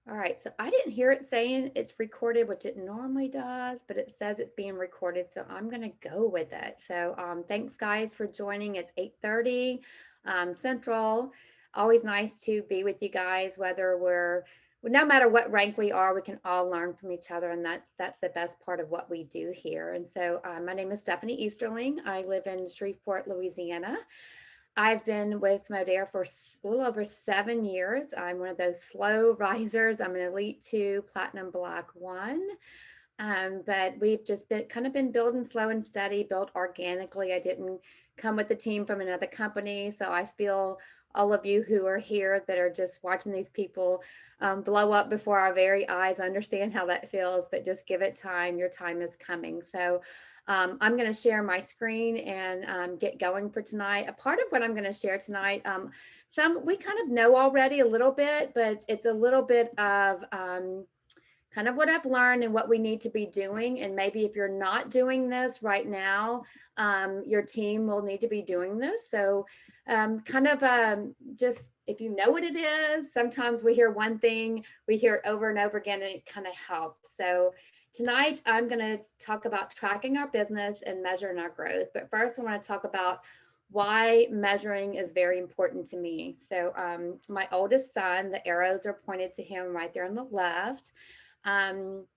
All right, so I didn't hear it saying it's recorded, which it normally does, but it says it's being recorded, so I'm gonna go with it. So thanks guys for joining. It's 8:30 Central. Always nice to be with you guys, whether no matter what rank we are, we can all learn from each other, and that's the best part of what we do here. And so my name is Stephanie Esterling. I live in Shreveport, Louisiana. I've been with Modere for a little over 7 years. I'm one of those slow risers. I'm an Elite 2, Platinum Black 1. But we've just been kind of been building slow and steady, built organically. I didn't come with the team from another company. So I feel all of you who are here that are just watching these people blow up before our very eyes, understand how that feels, but just give it time. Your time is coming. So I'm going to share my screen and get going for tonight. A part of what I'm going to share tonight, some we kind of know already a little bit, but it's a little bit of kind of what I've learned and what we need to be doing. And maybe if you're not doing this right now, your team will need to be doing this. So, just if you know what it is, sometimes we hear one thing, we hear it over and over again, and it kind of helps. So, tonight I'm going to talk about tracking our business and measuring our growth. But first, I want to talk about why measuring is very important to me. So, my oldest son, the arrows are pointed to him right there on the left, um,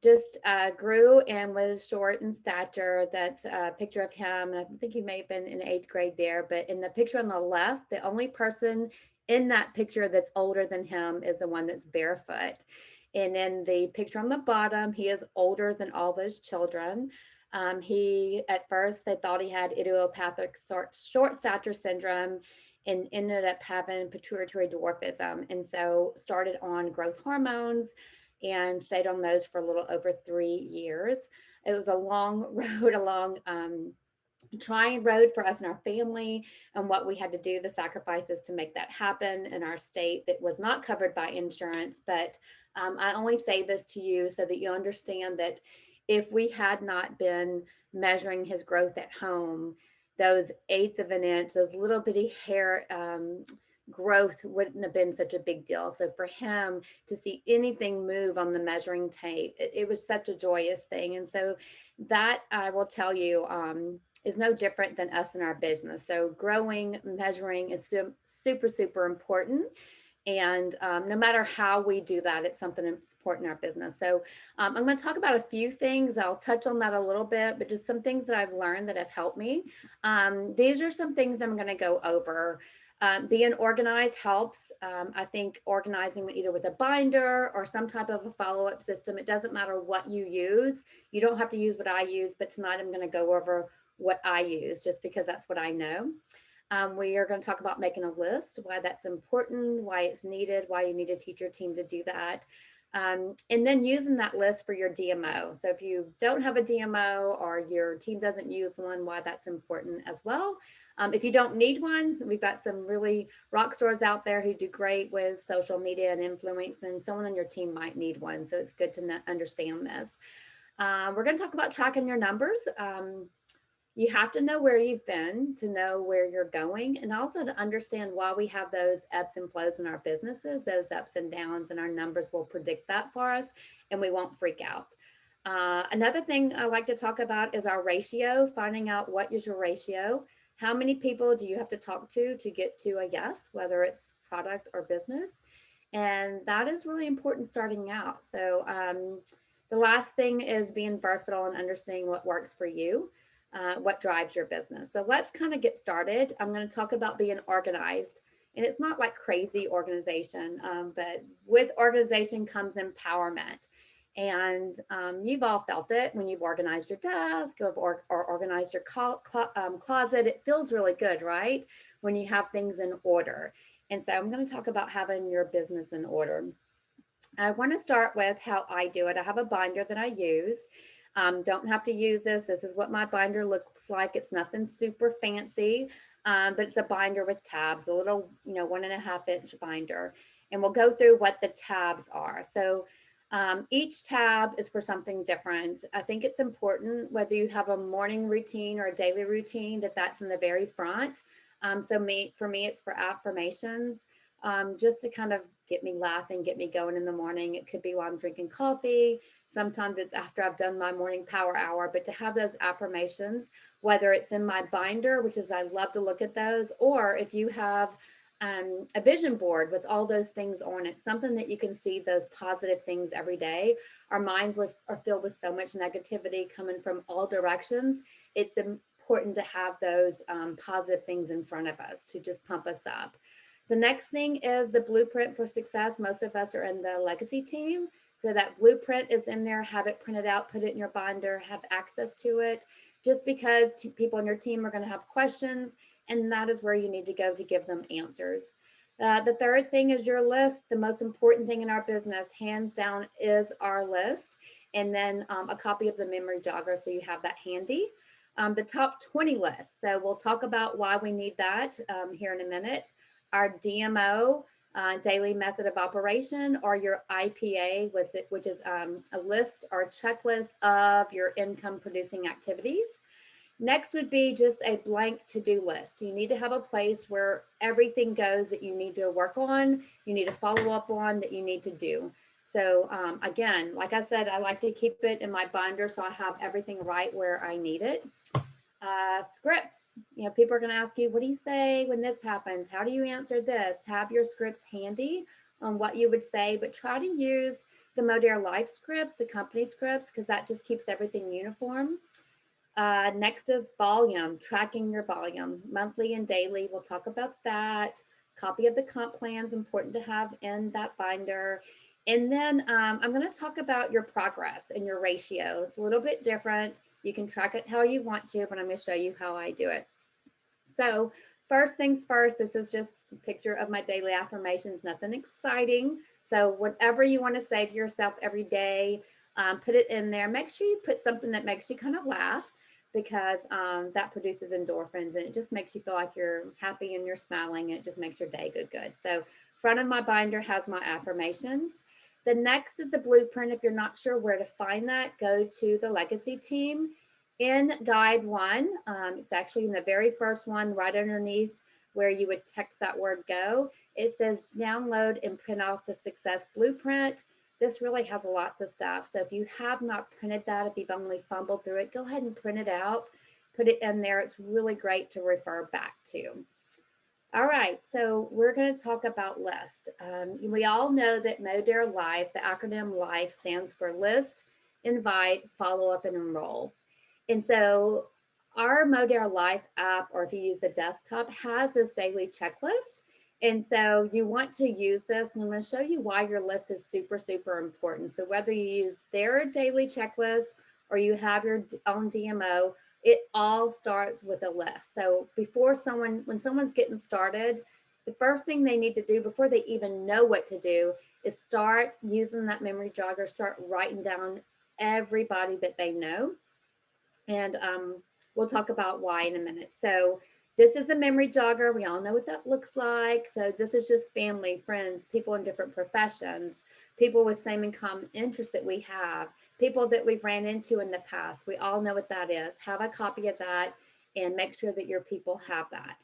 just grew and was short in stature. That's a picture of him. I think he may have been in eighth grade there, but in the picture on the left, the only person in that picture that's older than him is the one that's barefoot. And in the picture on the bottom, he is older than all those children. He, at first, they thought he had idiopathic short stature syndrome and ended up having pituitary dwarfism. And so started on growth hormones and stayed on those for a little over 3 years. It was a long road, a long trying road for us and our family, and what we had to do, the sacrifices to make that happen in our state that was not covered by insurance. But I only say this to you so that you understand that if we had not been measuring his growth at home, those eighths of an inch, those little bitty hair growth wouldn't have been such a big deal. So for him to see anything move on the measuring tape, it was such a joyous thing. And so that I will tell you, is no different than us in our business. So growing, measuring is super, super important. And no matter how we do that, it's something that's important in our business. So I'm going to talk about a few things. I'll touch on that a little bit, but just some things that I've learned that have helped me. These are some things I'm going to go over. Being organized helps. I think organizing either with a binder or some type of a follow-up system. It doesn't matter what you use. You don't have to use what I use, but tonight I'm going to go over what I use just because that's what I know. We are going to talk about making a list, why that's important, why it's needed, why you need to teach your team to do that. And then using that list for your DMO. So if you don't have a DMO or your team doesn't use one, why that's important as well. If you don't need one, we've got some really rock stars out there who do great with social media and influence, and someone on your team might need one. So it's good to understand this. We're going to talk about tracking your numbers. You have to know where you've been to know where you're going, and also to understand why we have those ebbs and flows in our businesses, those ups and downs, and our numbers will predict that for us, and we won't freak out. Another thing I like to talk about is our ratio, finding out what is your ratio. How many people do you have to talk to get to a yes, whether it's product or business? And that is really important starting out. So, the last thing is being versatile and understanding what works for you, what drives your business. So let's kind of get started. I'm going to talk about being organized. And it's not like crazy organization, but with organization comes empowerment. And you've all felt it when you've organized your desk or organized your closet. It feels really good, right? When you have things in order. And so I'm going to talk about having your business in order. I want to start with how I do it. I have a binder that I use. Don't have to use this. This is what my binder looks like. It's nothing super fancy, but it's a binder with tabs, a little, 1.5 inch binder. And we'll go through what the tabs are. So each tab is for something different. I think it's important whether you have a morning routine or a daily routine that's in the very front. For me, it's for affirmations, just to kind of get me laughing, get me going in the morning. It could be while I'm drinking coffee. Sometimes it's after I've done my morning power hour, but to have those affirmations, whether it's in my binder, which is I love to look at those, or if you have a vision board with all those things on it, something that you can see those positive things every day. Our minds are filled with so much negativity coming from all directions. It's important to have those positive things in front of us to just pump us up. The next thing is the blueprint for success. Most of us are in the legacy team. So that blueprint is in there, have it printed out, put it in your binder, have access to it, just because people on your team are going to have questions, and that is where you need to go to give them answers. The third thing is your list. The most important thing in our business, hands down, is our list. And then a copy of the memory jogger so you have that handy. The top 20 list. So we'll talk about why we need that here in a minute. Our DMO, daily method of operation, or your IPA, which is a list or checklist of your income producing activities. Next would be just a blank to-do list. You need to have a place where everything goes that you need to work on, you need to follow up on, that you need to do. So again, like I said, I like to keep it in my binder so I have everything right where I need it. Scripts. People are going to ask you, what do you say when this happens? How do you answer this? Have your scripts handy on what you would say, but try to use the Modere Life scripts, the company scripts, because that just keeps everything uniform. Next is volume, tracking your volume, monthly and daily. We'll talk about that. Copy of the comp plan is important to have in that binder. And then I'm going to talk about your progress and your ratio. It's a little bit different. You can track it how you want to, but I'm going to show you how I do it. So first things first, this is just a picture of my daily affirmations, nothing exciting. So whatever you want to say to yourself every day, put it in there. Make sure you put something that makes you kind of laugh, because that produces endorphins, and it just makes you feel like you're happy and you're smiling, and it just makes your day good. So front of my binder has my affirmations. The next is the blueprint. If you're not sure where to find that, go to the legacy team. In guide 1, it's actually in the very first one, right underneath where you would text that word go. It says download and print off the success blueprint. This really has lots of stuff. So if you have not printed that, if you've only fumbled through it, go ahead and print it out, put it in there. It's really great to refer back to. All right, so we're going to talk about list. We all know that Modere Life, the acronym LIFE, stands for list, invite, follow up, and enroll. And so our Modere Life app, or if you use the desktop, has this daily checklist. And so you want to use this, and I'm going to show you why your list is super important. So whether you use their daily checklist or you have your own DMO, it all starts with a list. So when someone's getting started, the first thing they need to do before they even know what to do is start using that memory jogger, start writing down everybody that they know. And we'll talk about why in a minute. So this is the memory jogger. We all know what that looks like. So this is just family, friends, people in different professions, people with same and common interests that we have, people that we've ran into in the past. We all know what that is. Have a copy of that and make sure that your people have that.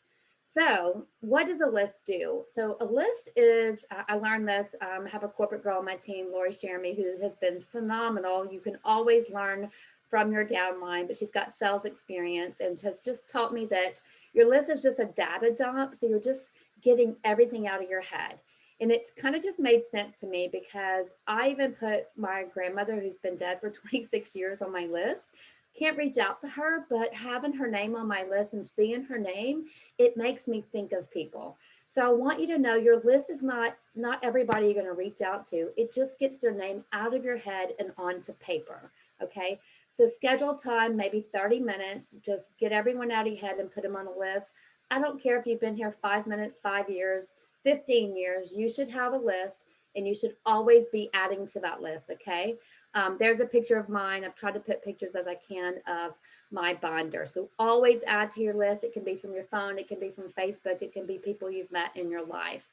So what does a list do? So a list is, I learned this, I have a corporate girl on my team, Lori Sheremy, who has been phenomenal. You can always learn from your downline, but she's got sales experience and has just taught me that your list is just a data dump. So you're just getting everything out of your head. And it kind of just made sense to me, because I even put my grandmother, who's been dead for 26 years, on my list. Can't reach out to her, but having her name on my list and seeing her name, it makes me think of people. So I want you to know your list is not everybody you're going to reach out to. It just gets their name out of your head and onto paper. Okay. So schedule time, maybe 30 minutes, just get everyone out of your head and put them on a list. I don't care if you've been here 5 minutes, 5 years, 15 years, you should have a list, and you should always be adding to that list. Okay. There's a picture of mine. I've tried to put pictures as I can of my binder. So always add to your list. It can be from your phone. It can be from Facebook. It can be people you've met in your life.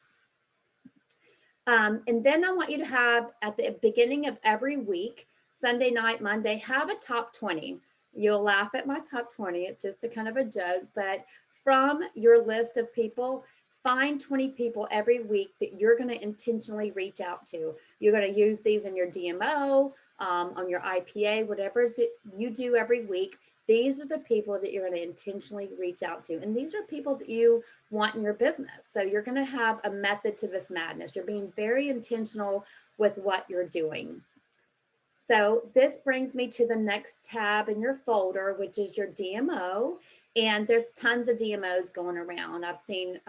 And then I want you to have, at the beginning of every week, Sunday night, Monday, have a top 20. You'll laugh at my top 20. It's just a kind of a joke, but from your list of people, find 20 people every week that you're going to intentionally reach out to. You're going to use these in your DMO, on your IPA, whatever you do every week. These are the people that you're going to intentionally reach out to. And these are people that you want in your business. So you're going to have a method to this madness. You're being very intentional with what you're doing. So this brings me to the next tab in your folder, which is your DMO. And there's tons of DMOs going around. I've seen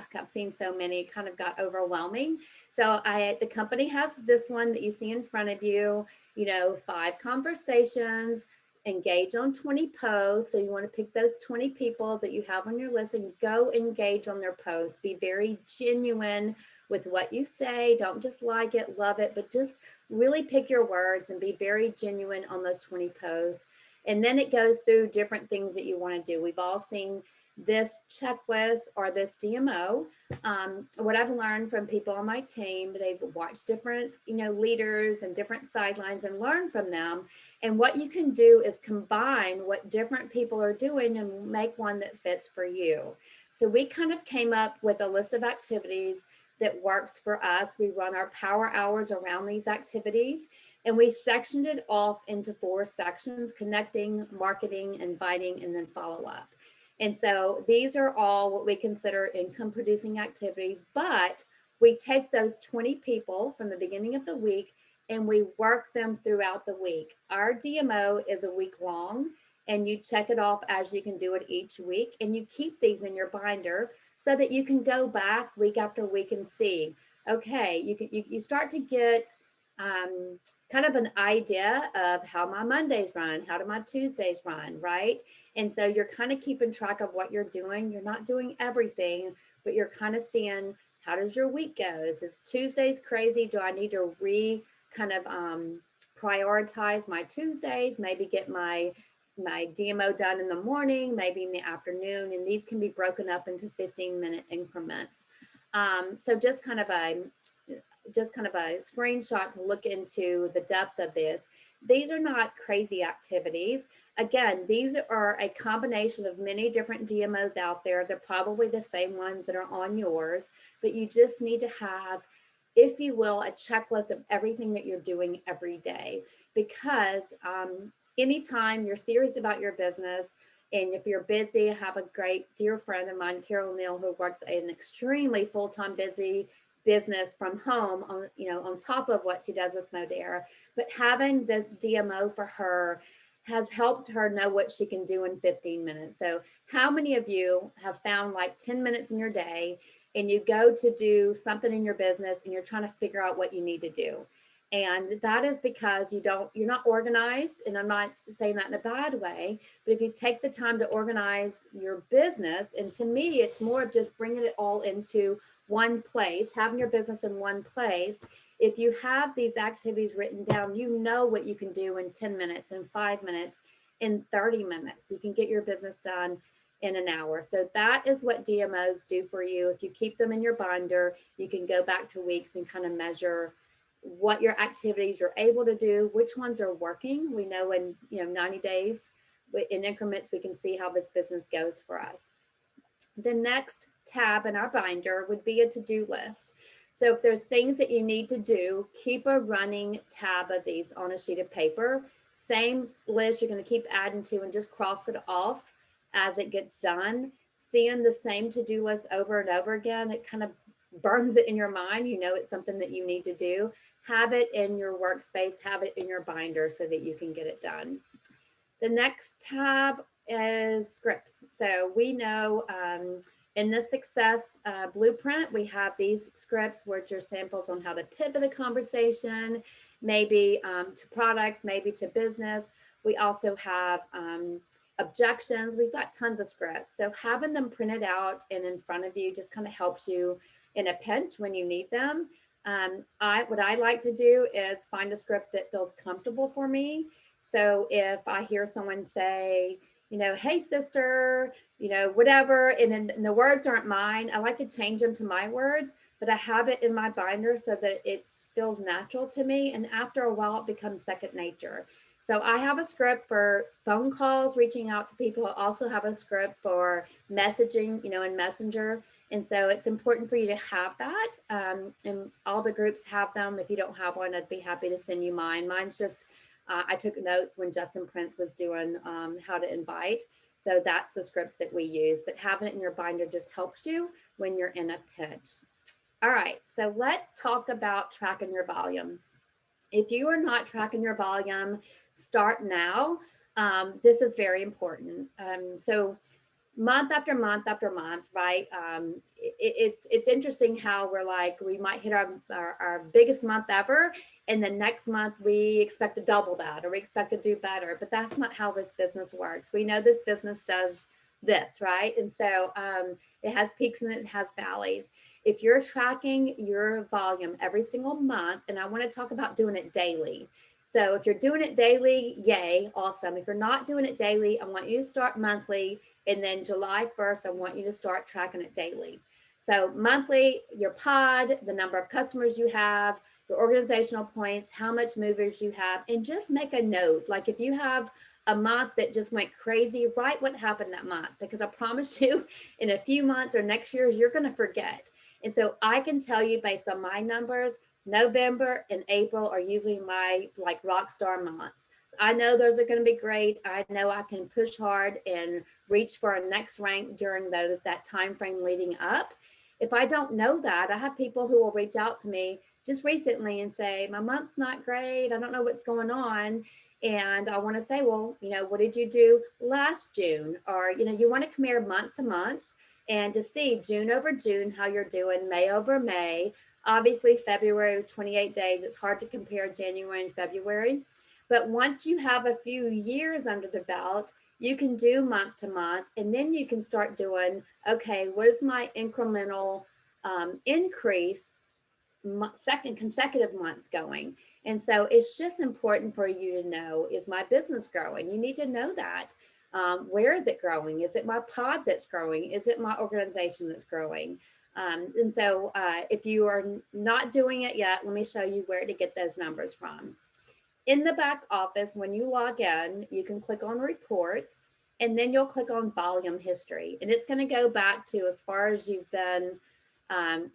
so many, it kind of got overwhelming. So the company has this one that you see in front of you, 5 conversations, engage on 20 posts. So you want to pick those 20 people that you have on your list and go engage on their posts. Be very genuine with what you say. Don't just like it, love it, but just really pick your words and be very genuine on those 20 posts. And then it goes through different things that you want to do. We've all seen this checklist or this DMO. What I've learned from people on my team, they've watched different, leaders and different sidelines and learned from them. And what you can do is combine what different people are doing and make one that fits for you. So we kind of came up with a list of activities that works for us. We run our power hours around these activities, and we sectioned it off into 4 sections: connecting, marketing, inviting, and then follow up. And so these are all what we consider income producing activities, but we take those 20 people from the beginning of the week and we work them throughout the week. Our DMO is a week long, and you check it off as you can do it each week, and you keep these in your binder so that you can go back week after week and see, okay, you start to get kind of an idea of how my Mondays run, how do my Tuesdays run, right? And so you're kind of keeping track of what you're doing. You're not doing everything, but you're kind of seeing, how does your week go? Is Tuesdays crazy? Do I need to prioritize my Tuesdays, maybe get my DMO done in the morning, maybe in the afternoon, and these can be broken up into 15-minute increments. So just kind of a screenshot to look into the depth of this. These are not crazy activities. Again, these are a combination of many different DMOs out there. They're probably the same ones that are on yours, but you just need to have, if you will, a checklist of everything that you're doing every day. Because anytime you're serious about your business, and if you're busy, I have a great dear friend of mine, Carol Neal, who works an extremely full-time busy business from home on top of what she does with Modera. But having this DMO for her has helped her know what she can do in 15 minutes. So how many of you have found like 10 minutes in your day and you go to do something in your business and you're trying to figure out what you need to do? And that is because you're not organized. And I'm not saying that in a bad way, but if you take the time to organize your business, and to me, it's more of just bringing it all into one place, having your business in one place. If you have these activities written down, you know what you can do in 10 minutes, in 5 minutes, in 30 minutes. You can get your business done in an hour. So that is what DMOs do for you. If you keep them in your binder, you can go back to weeks and kind of measure what your activities you're able to do, which ones are working. We know in 90 days in increments, we can see how this business goes for us. The next tab in our binder would be a to-do list. So if there's things that you need to do, keep a running tab of these on a sheet of paper. Same list you're going to keep adding to, and just cross it off as it gets done. Seeing the same to-do list over and over again, it kind of burns it in your mind. It's something that you need to do. Have it in your workspace, have it in your binder so that you can get it done. The next tab is scripts. So we know in the success blueprint, we have these scripts, which are samples on how to pivot a conversation, maybe to products, maybe to business. We also have objections. We've got tons of scripts. So having them printed out and in front of you just kind of helps you in a pinch when you need them. What I like to do is find a script that feels comfortable for me. So if I hear someone say, hey sister, whatever, and the words aren't mine, I like to change them to my words, but I have it in my binder so that it feels natural to me. And after a while, it becomes second nature. So I have a script for phone calls, reaching out to people. I also have a script for messaging, in Messenger. And so it's important for you to have that. And all the groups have them. If you don't have one, I'd be happy to send you mine. Mine's just, I took notes when Justin Prince was doing how to invite. So that's the scripts that we use, but having it in your binder just helps you when you're in a pinch. All right, so let's talk about tracking your volume. If you are not tracking your volume, start now. This is very important. So month after month after month, right? It's interesting how we're like, we might hit our biggest month ever, and the next month we expect to double that, or we expect to do better, but that's not how this business works. We know this business does this, right? And so it has peaks and it has valleys. If you're tracking your volume every single month, and I want to talk about doing it daily. So if you're doing it daily, yay, awesome. If you're not doing it daily, I want you to start monthly. And then July 1st, I want you to start tracking it daily. So monthly, your pod, the number of customers you have, your organizational points, how much movers you have, and just make a note. Like if you have a month that just went crazy, write what happened that month, because I promise you in a few months or next year, you're going to forget. And so I can tell you based on my numbers, November and April are usually my like rock star months. I know those are going to be great. I know I can push hard and reach for a next rank during that time frame leading up. If I don't know that, I have people who will reach out to me just recently and say, my month's not great. I don't know what's going on. And I want to say, well, what did you do last June? Or, you want to compare months to months and to see June over June, how you're doing, May over May. Obviously, February with 28 days, it's hard to compare January and February. But once you have a few years under the belt, you can do month to month, and then you can start doing, okay, what is my incremental increase second consecutive months going? And so it's just important for you to know, is my business growing? You need to know that. Where is it growing? Is it my pod that's growing? Is it my organization that's growing? And so if you are not doing it yet, let me show you where to get those numbers from. In the back office, when you log in, you can click on reports, and then you'll click on volume history. And it's going to go back to as far as you've been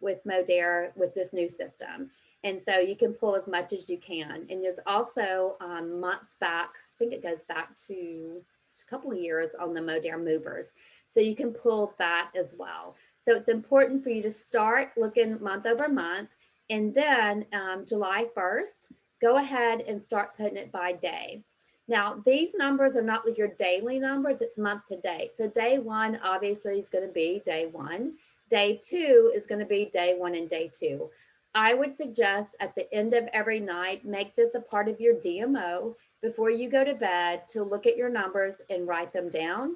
with Modere with this new system. And so you can pull as much as you can. And there's also months back, I think it goes back to a couple of years on the Modere movers. So you can pull that as well. So it's important for you to start looking month over month. And then July 1st, go ahead and start putting it by day. Now, these numbers are not your daily numbers, it's month to date. So day one obviously is going to be day one. Day two is going to be day one and day two. I would suggest at the end of every night, make this a part of your DMO before you go to bed to look at your numbers and write them down.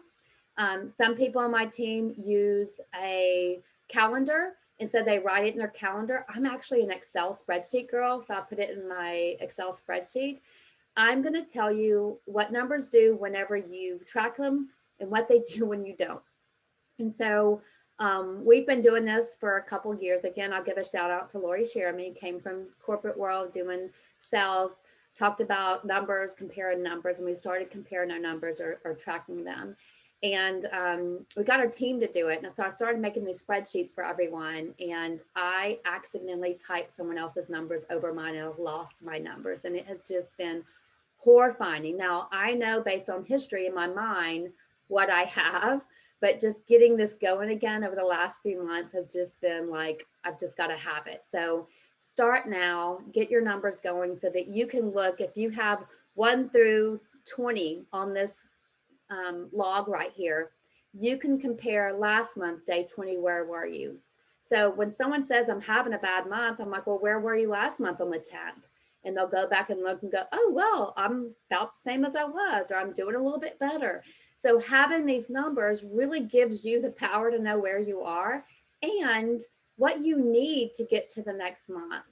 Some people on my team use a calendar, and so they write it in their calendar. I'm actually an Excel spreadsheet girl, so I put it in my Excel spreadsheet. I'm going to tell you what numbers do whenever you track them and what they do when you don't. And so we've been doing this for a couple years. Again, I'll give a shout out to Lori Sherman, came from corporate world doing sales, talked about numbers, comparing numbers, and we started comparing our numbers or tracking them. And we got our team to do it. And so I started making these spreadsheets for everyone. And I accidentally typed someone else's numbers over mine, and I've lost my numbers. And it has just been horrifying. Now, I know based on history in my mind what I have, but just getting this going again over the last few months has just been like, I've just got to have it. So start now, get your numbers going so that you can look, if you have 1 through 20 on this log right here, you can compare last month, day 20, where were you? So when someone says I'm having a bad month, I'm like, well, where were you last month on the 10th? And they'll go back and look and go, oh, well, I'm about the same as I was, or I'm doing a little bit better. So having these numbers really gives you the power to know where you are and what you need to get to the next month.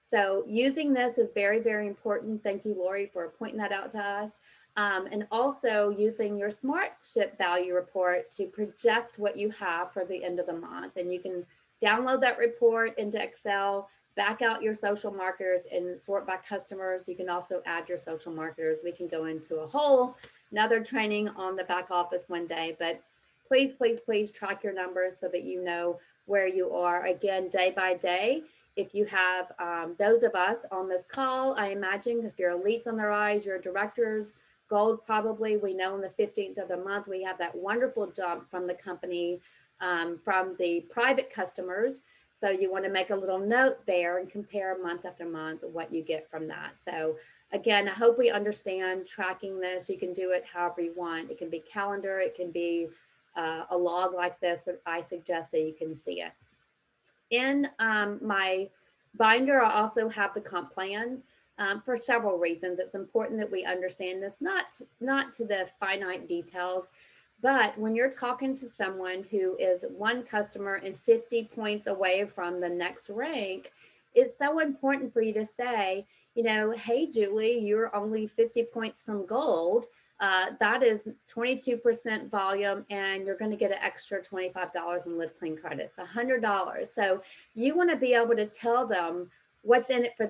So using this is very, very important. Thank you, Lori, for pointing that out to us. And also using your Smart Ship Value Report to project what you have for the end of the month. And you can download that report into Excel, back out your social marketers and sort by customers. You can also add your social marketers. We can go into a whole another training on the back office one day, but please, please, please track your numbers so that you know where you are. Again, day by day, if you have those of us on this call, I imagine if your elites on the rise, your directors, gold probably, we know on the 15th of the month, we have that wonderful jump from the company, from the private customers. So you want to make a little note there and compare month after month what you get from that. So again, I hope we understand tracking this. You can do it however you want. It can be calendar, it can be a log like this, but I suggest that you can see it. In my binder, I also have the comp plan for several reasons. It's important that we understand this, not to the finite details, but when you're talking to someone who is one customer and 50 points away from the next rank, it's so important for you to say, hey, Julie, you're only 50 points from gold. That is 22% volume, and you're going to get an extra $25 in Live Clean credits, $100. So you want to be able to tell them what's in it for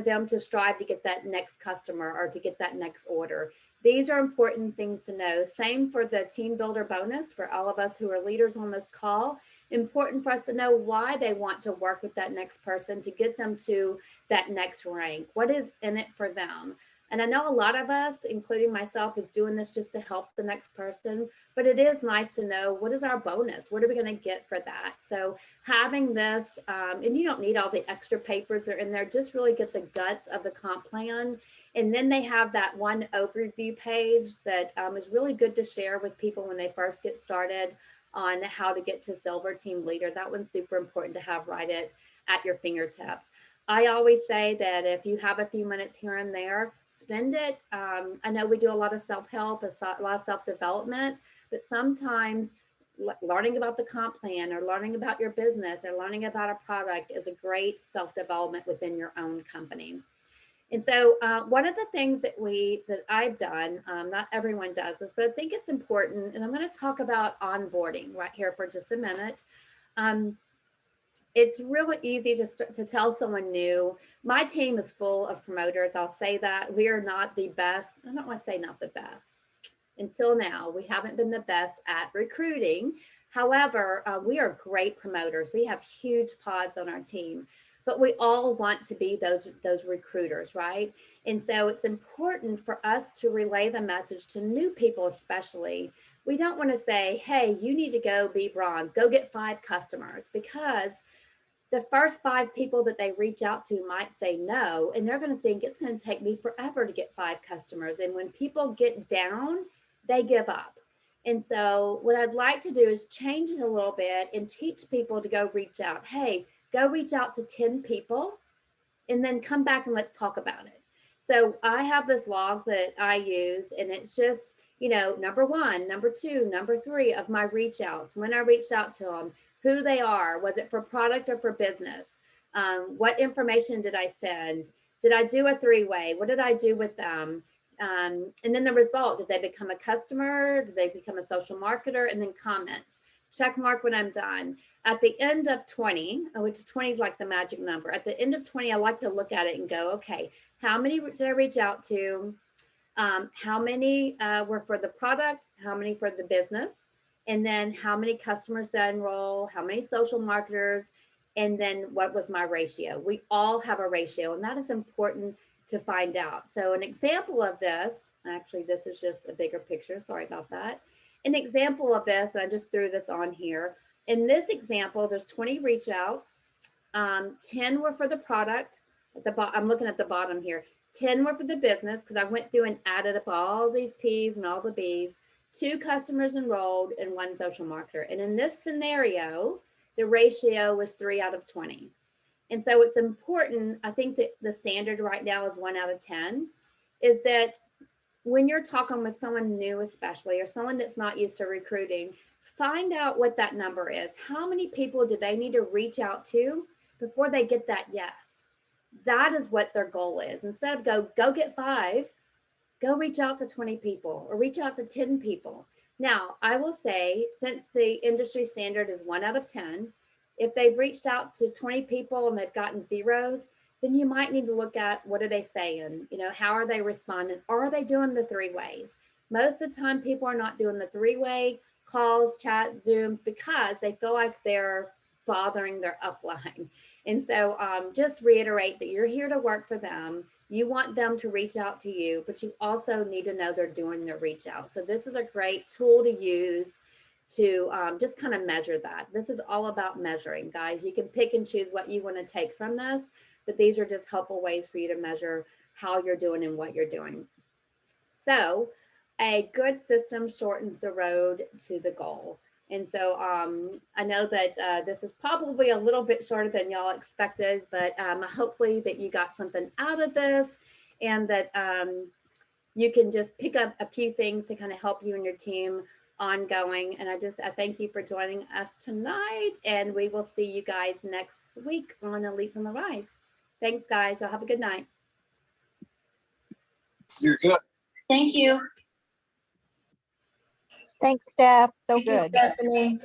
them to strive to get that next customer or to get that next order. These are important things to know. Same for the team builder bonus for all of us who are leaders on this call. Important for us to know why they want to work with that next person to get them to that next rank. What is in it for them? And I know a lot of us, including myself, is doing this just to help the next person, but it is nice to know what is our bonus? What are we going to get for that? So having this, and you don't need all the extra papers that are in there, just really get the guts of the comp plan. And then they have that one overview page that is really good to share with people when they first get started on how to get to silver team leader. That one's super important to have right at your fingertips. I always say that if you have a few minutes here and there, spend it. I know we do a lot of self-help, a lot of self-development, but sometimes learning about the comp plan or learning about your business or learning about a product is a great self-development within your own company. And so one of the things that I've done, not everyone does this, but I think it's important, and I'm going to talk about onboarding right here for just a minute. It's really easy to tell someone new. My team is full of promoters. I'll say that. We are not the best. I don't want to say not the best. Until now, we haven't been the best at recruiting. However, we are great promoters. We have huge pods on our team, but we all want to be those recruiters, right? And so it's important for us to relay the message to new people, especially. We don't want to say, hey, you need to go be bronze, go get 5 customers, because the first 5 people that they reach out to might say no, and they're going to think it's going to take me forever to get 5 customers. And when people get down, they give up. And so what I'd like to do is change it a little bit and teach people to go reach out. Hey, go reach out to 10 people and then come back and let's talk about it. So I have this log that I use, and it's just, number 1, number 2, number 3 of my reach outs, when I reached out to them, who they are, was it for product or for business? What information did I send? Did I do a 3-way? What did I do with them? And then the result, did they become a customer? Did they become a social marketer? And then comments. Check mark when I'm done. At the end of 20, which 20 is like the magic number. At the end of 20, I like to look at it and go, okay, how many did I reach out to? How many were for the product? How many for the business? And then how many customers did I enroll? How many social marketers? And then what was my ratio? We all have a ratio, and that is important to find out. So an example of this, actually, this is just a bigger picture. Sorry about that. An example of this, and I just threw this on here. In this example, there's 20 reach outs. 10 were for the product. I'm looking at the bottom here. 10 were for the business because I went through and added up all these P's and all the B's. 2 customers enrolled and 1 social marketer. And in this scenario, the ratio was 3 out of 20. And so it's important, I think that the standard right now is 1 out of 10, is that when you're talking with someone new, especially, or someone that's not used to recruiting, find out what that number is. How many people do they need to reach out to before they get that yes? That is what their goal is. Instead of go get 5, go reach out to 20 people or reach out to 10 people. Now, I will say, since the industry standard is 1 out of 10, if they've reached out to 20 people and they've gotten zeros, then you might need to look at what are they saying? How are they responding? Or are they doing the 3 ways? Most of the time, people are not doing the 3-way calls, chat, Zooms, because they feel like they're bothering their upline. And so just reiterate that you're here to work for them. You want them to reach out to you, but you also need to know they're doing their reach out. So this is a great tool to use to just kind of measure that. This is all about measuring, guys. You can pick and choose what you want to take from this, but these are just helpful ways for you to measure how you're doing and what you're doing. So a good system shortens the road to the goal. And so I know that this is probably a little bit shorter than y'all expected, but hopefully that you got something out of this and that you can just pick up a few things to kind of help you and your team ongoing. And I thank you for joining us tonight, and we will see you guys next week on Elites on the Rise. Thanks, guys. Y'all have a good night. You're good. Thank you. Thanks, Steph. So Thank you, good. Stephanie.